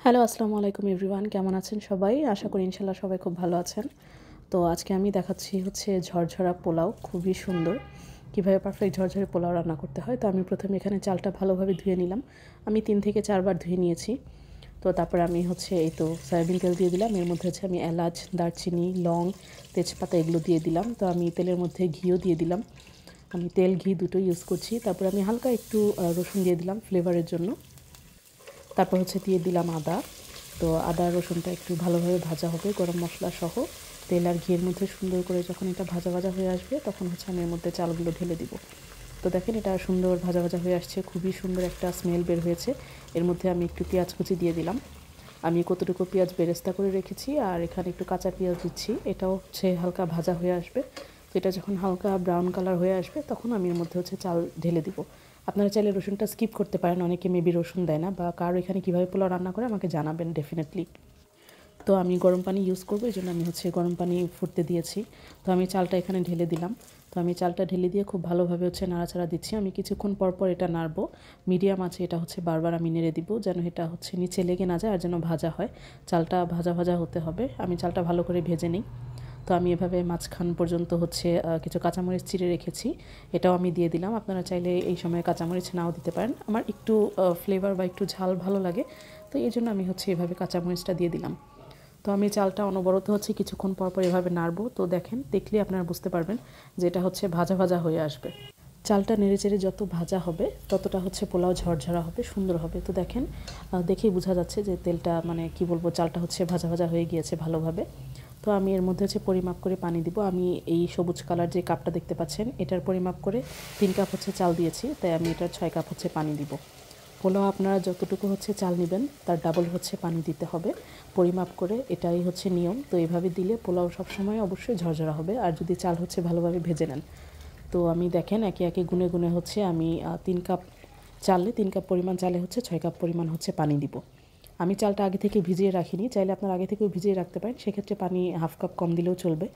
Hello, আসসালামু আলাইকুম everyone. কেমন আছেন সবাই? আশা করি ইনশাআল্লাহ সবাই খুব ভালো আছেন। তো আজকে আমি দেখাচ্ছি হচ্ছে ঝরঝরা পোলাও, খুবই সুন্দর। কীভাবে পারফেক্ট ঝরঝরে পোলাও রান্না করতে হয়। তো আমি প্রথমে এখানে চালটা ভালোভাবে ধুয়ে নিলাম। আমি 3 থেকে 4 বার ধুয়ে নিয়েছি। তো তারপরে আমি হচ্ছে এই তো সয়াবিন তেল দিয়ে দিলাম। এর মধ্যে হচ্ছে আমি এলাচ, দারচিনি, লং, তেজপাতা এগুলো দিয়ে দিলাম। তো আমি তেলের মধ্যে ঘিও দিয়ে দিলাম। আমি তেল ঘি দুটোই ইউজ করছি। তারপরে আমি হালকা একটু রসুন দিয়ে দিলাম ফ্লেভারের জন্য। তারপর হচ্ছে দিয়ে দিলাম আদা। তো আদা রসুনটা একটু ভালোভাবে ভাজা হবে গরম মশলা সহ। তেল আর ঘিয়ের মধ্যে সুন্দর করে যখন এটা ভাজা ভাজা হয়ে আসবে তখন হচ্ছে আমি এর মধ্যে চালগুলো ঢেলে দিব। তো দেখেন এটা সুন্দর ভাজা ভাজা হয়ে আসছে, খুবই সুন্দর একটা স্মেল বের হয়েছে। এর মধ্যে আমি একটু পেঁয়াজ কুচি দিয়ে দিলাম। আমি কতটুকু পেঁয়াজ বেরেস্তা করে রেখেছি আর এখানে একটু কাঁচা পেঁয়াজ দিচ্ছি। এটাও হচ্ছে হালকা ভাজা হয়ে আসবে। তো এটা যখন হালকা ব্রাউন কালার হয়ে আসবে তখন আমি এর মধ্যে হচ্ছে চাল ঢেলে দিব। আপনারা চাইলে রসুনটা স্কিপ করতে পারেন, অনেকে মেবি রসুন দেয় না, বা কারো এখানে কীভাবে পোলাও রান্না করে আমাকে জানাবেন ডেফিনেটলি। তো আমি গরম পানি ইউজ করবো, এই জন্য আমি হচ্ছে গরম পানি ফুটতে দিয়েছি। তো আমি চালটা এখানে ঢেলে দিলাম। তো আমি চালটা ঢেলে দিয়ে খুব ভালোভাবে হচ্ছে নাড়াচাড়া দিচ্ছি। আমি কিছুক্ষণ পর পর এটা নাড়বো, মিডিয়াম আছে এটা হচ্ছে বারবার আমি নেড়ে দিব, যেন এটা হচ্ছে নিচে লেগে না যায় আর যেন ভাজা হয়। চালটা ভাজা ভাজা হতে হবে। আমি চালটা ভালো করে ভেজে নিই। তো আমি এভাবে মাঝখান পর্যন্ত হচ্ছে কিছু কাঁচামরিচ চিড়ে রেখেছি, এটাও আমি দিয়ে দিলাম। আপনারা চাইলে এই সময় কাঁচামরিচ নাও দিতে পারেন। আমার একটু ফ্লেভার বা একটু ঝাল ভালো লাগে, তো এই জন্য আমি হচ্ছে এভাবে কাঁচামরিচটা দিয়ে দিলাম। তো আমি চালটা অনবরত হচ্ছে কিছুক্ষণ পর পর এভাবে নাড়বো। তো দেখেন, দেখলে আপনারা বুঝতে পারবেন যে এটা হচ্ছে ভাজা ভাজা হয়ে আসবে। চালটা নেড়েচেড়ে যত ভাজা হবে ততটা হচ্ছে পোলাও ঝরঝরা হবে, সুন্দর হবে। তো দেখেন, দেখেই বোঝা যাচ্ছে যে তেলটা মানে কি বলবো, চালটা হচ্ছে ভাজা ভাজা হয়ে গিয়েছে ভালোভাবে। তো আমি এর মধ্যে হচ্ছে পরিমাপ করে পানি দিব। আমি এই সবুজ কালার যে কাপটা দেখতে পাচ্ছেন এটার পরিমাপ করে 3 কাপ হচ্ছে চাল দিয়েছি, তাই আমি এটার 6 কাপ হচ্ছে পানি দিব। পোলাও আপনারা যতটুকু হচ্ছে চাল নেবেন তার ডাবল হচ্ছে পানি দিতে হবে পরিমাপ করে, এটাই হচ্ছে নিয়ম। তো এইভাবে দিলে পোলাও সবসময় অবশ্যই ঝরঝরা হবে, আর যদি চাল হচ্ছে ভালোভাবে ভেজে নেন। তো আমি দেখেন একে একে গুনে গুনে হচ্ছে আমি 3 কাপ চালে 3 কাপ পরিমাণ চালে হচ্ছে 6 কাপ পরিমাণ হচ্ছে পানি দিব। আমি চালটা আগে থেকে ভিজিয়ে রাখিনি, চাইলে আপনারা আগে থেকেও ভিজিয়ে রাখতে পারেন, সেক্ষেত্রে পানি হাফ কাপ কম দিলেও চলবে।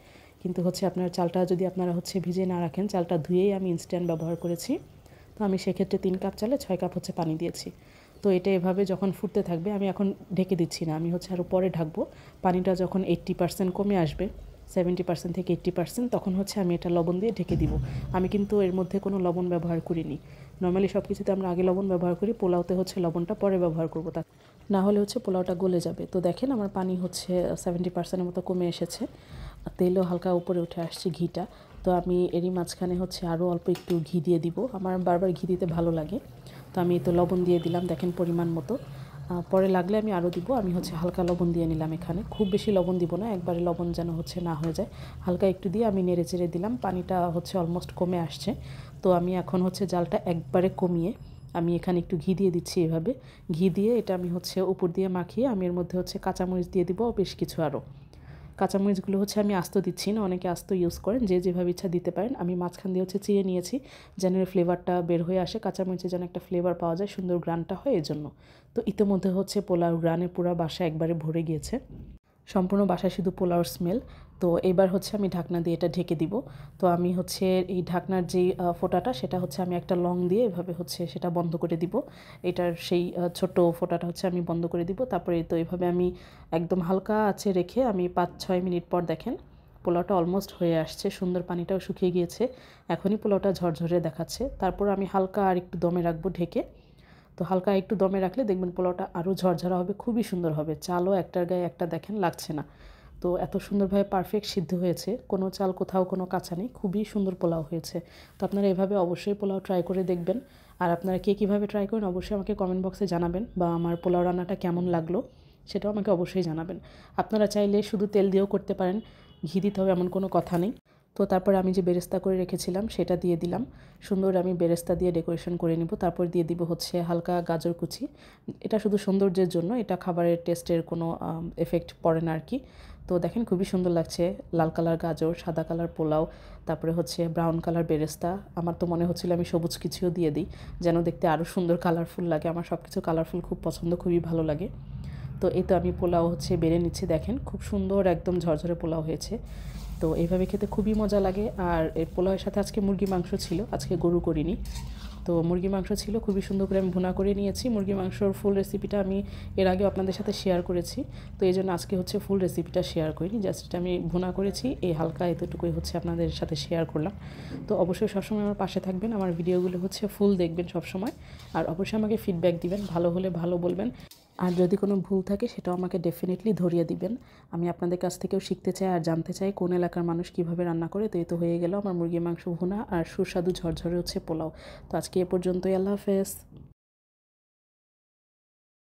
কিন্তু হচ্ছে আপনার চালটা যদি আপনারা হচ্ছে ভিজিয়ে না রাখেন, চালটা ধুয়েই আমি ইনস্ট্যান্ট ব্যবহার করেছি, তো আমি সেক্ষেত্রে 3 কাপ চালে 6 কাপ হচ্ছে পানি দিয়েছি। তো এটা এভাবে যখন ফুটতে থাকবে, আমি এখন ঢেকে দিচ্ছি না, আমি হচ্ছে আরও পরে ঢাকবো। পানিটা যখন 80% কমে আসবে, 70% থেকে 80%, তখন হচ্ছে আমি এটা লবণ দিয়ে ঢেকে দিব। আমি কিন্তু এর মধ্যে কোনো লবণ ব্যবহার করিনি। নর্মালি সব কিছুতে আমরা আগে লবণ ব্যবহার করি, পোলাওতে হচ্ছে লবণটা পরে ব্যবহার করবো, তা না হলে হচ্ছে পোলাওটা গলে যাবে। তো দেখেন আমার পানি হচ্ছে 70%-এর মতো কমে এসেছে, তেলও হালকা উপরে উঠে আসছে, ঘিটা। তো আমি এরই মাঝখানে হচ্ছে আরও অল্প একটু ঘি দিয়ে দিব, আমার বারবার ঘি দিতে ভালো লাগে। তো আমি তো লবণ দিয়ে দিলাম দেখেন পরিমাণ মতো, পরে লাগলে আমি আরও দিব। আমি হচ্ছে হালকা লবণ দিয়ে নিলাম এখানে, খুব বেশি লবণ দিব না, একবারে লবণ যেন হচ্ছে না হয়ে যায়, হালকা একটু দিয়ে আমি নেড়ে চেড়ে দিলাম। পানিটা হচ্ছে অলমোস্ট কমে আসছে। তো আমি এখন হচ্ছে জালটা একবারে কমিয়ে আমি এখানে একটু ঘি দিয়ে দিচ্ছি। এভাবে ঘি দিয়ে এটা আমি হচ্ছে উপর দিয়ে মাখিয়ে আমি এর মধ্যে হচ্ছে কাঁচামরিচ দিয়ে দিব, বেশ কিছু আরও। কাঁচামরিচগুলো হচ্ছে আমি আস্ত দিচ্ছি না, অনেকে আস্ত ইউজ করেন, যে যেভাবে ইচ্ছা দিতে পারেন। আমি মাঝখান দিয়ে হচ্ছে চিড়ে নিয়েছি যেন এর ফ্লেভারটা বের হয়ে আসে, কাঁচামরিচের যেন একটা ফ্লেভার পাওয়া যায়, সুন্দর গ্রানটা হয় এজন্য। তো ইতিমধ্যে হচ্ছে পোলাও গ্রানে পুরো বাসা একবারে ভরে গিয়েছে, সম্পূর্ণ বাসায় শুধু পোলাওর স্মেল। তো এবার হচ্ছে আমি ঢাকনা দিয়ে এটা ঢেকে দিব। তো আমি হচ্ছে এই ঢাকনার যেই ফোঁটাটা, সেটা হচ্ছে আমি একটা লং দিয়ে এভাবে হচ্ছে সেটা বন্ধ করে দিব। এটার সেই ছোট্ট ফোঁটাটা হচ্ছে আমি বন্ধ করে দিব। তারপরে তো এভাবে আমি একদম হালকা আঁচে রেখে আমি 5-6 মিনিট পর দেখেন পোলাওটা অলমোস্ট হয়ে আসছে, সুন্দর পানিটাও শুকিয়ে গিয়েছে, এখনই পোলাওটা ঝরঝরে দেখাচ্ছে। তারপর আমি হালকা আর একটু দমে রাখবো ঢেকে। তো হালকা একটু দমে রাখলে দেখবেন পোলাওটা আরও ঝরঝরা হবে, খুবই সুন্দর হবে। চালও একটার গায়ে একটা দেখেন লাগছে না। তো এত সুন্দরভাবে পারফেক্ট সিদ্ধ হয়েছে, কোনো চাল কোথাও কোনো কাঁচা নেই, খুবই সুন্দর পোলাও হয়েছে। তো আপনারা এভাবে অবশ্যই পোলাও ট্রাই করে দেখবেন। আর আপনারা কে কীভাবে ট্রাই করেন অবশ্যই আমাকে কমেন্ট বক্সে জানাবেন, বা আমার পোলাও রান্নাটা কেমন লাগলো সেটাও আমাকে অবশ্যই জানাবেন। আপনারা চাইলে শুধু তেল দিয়েও করতে পারেন, ঘি দিতে হবে এমন কোনো কথা নেই। তো তারপর আমি যে বেরেস্তা করে রেখেছিলাম সেটা দিয়ে দিলাম, সুন্দর আমি বেরেস্তা দিয়ে ডেকোরেশন করে নিব। তারপর দিয়ে দিব হচ্ছে হালকা গাজর কুচি, এটা শুধু সৌন্দর্যের জন্য, এটা খাবারের টেস্টের কোনো এফেক্ট পড়ে না আর কি। তো দেখেন খুবই সুন্দর লাগছে, লাল কালার গাজর, সাদা কালার পোলাও, তারপরে হচ্ছে ব্রাউন কালার বেরেস্তা। আমার তো মনে হচ্ছিল আমি সবুজ কিছুও দিয়ে দিই যেন দেখতে আরও সুন্দর কালারফুল লাগে, আমার সব কিছু কালারফুল খুব পছন্দ, খুবই ভালো লাগে। তো এই তো আমি পোলাও হচ্ছে বেড়ে নিচ্ছি, দেখেন খুব সুন্দর একদম ঝরঝরে পোলাও হয়েছে। তো এইভাবে খেতে খুবই মজা লাগে। আর এই পোলাওয়ের সাথে আজকে মুরগি মাংস ছিল, আজকে গরু করিনি। তো মুরগি মাংস ছিল, খুবই সুন্দর করে আমি ভুনা করে নিয়েছি। মুরগি মাংসর ফুল রেসিপিটা আমি এর আগেও আপনাদের সাথে শেয়ার করেছি, তো এই জন্য আজকে হচ্ছে ফুল রেসিপিটা শেয়ার করিনি, জাস্ট আমি ভুনা করেছি এই হালকা, এতটুকুই হচ্ছে আপনাদের সাথে শেয়ার করলাম। তো অবশ্যই সবসময় আমার পাশে থাকবেন, আমার ভিডিওগুলো হচ্ছে ফুল দেখবেন সবসময়, আর অবশ্যই আমাকে ফিডব্যাক দিবেন, ভালো হলে ভালো বলবেন, আর যদি কোনো ভুল থাকে সেটাও আমাকে ডেফিনেটলি ধরিয়ে দিবেন। আমি আপনাদের কাছ থেকেও শিখতে চাই আর জানতে চাই কোন এলাকার মানুষ কীভাবে রান্না করে। তো এই তো হয়ে গেল আমার মুরগির মাংস ভুনা আর সুস্বাদু ঝরঝরে হচ্ছে পোলাও। তো আজকে এ পর্যন্তই, আল্লাহ হাফেজ।